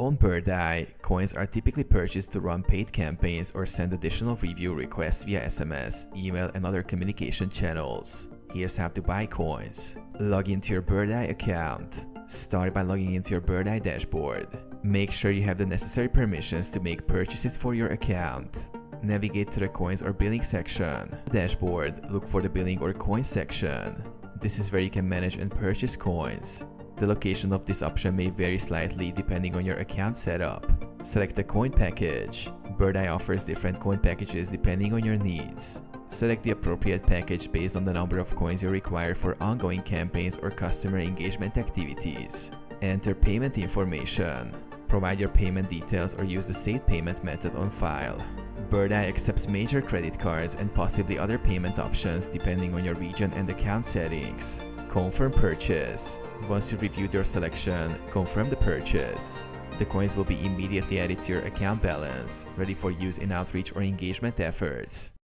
On birdeye, coins are typically purchased to run paid campaigns or send additional review requests via SMS, email, and other communication channels. Here's how to buy coins. Log into your birdeye account. Start by logging into your birdeye dashboard. Make sure you have the necessary permissions to make purchases for your account. Navigate to the coins or billing section. Dashboard, look for the billing or coins section. This is where you can manage and purchase coins. The location of this option may vary slightly depending on your account setup. Select a coin package. birdeye offers different coin packages depending on your needs. Select the appropriate package based on the number of coins you require for ongoing campaigns or customer engagement activities. Enter payment information. Provide your payment details or use the saved payment method on file. birdeye accepts major credit cards and possibly other payment options depending on your region and account settings. Confirm purchase. Once you've reviewed your selection, confirm the purchase. The coins will be immediately added to your account balance, ready for use in outreach or engagement efforts.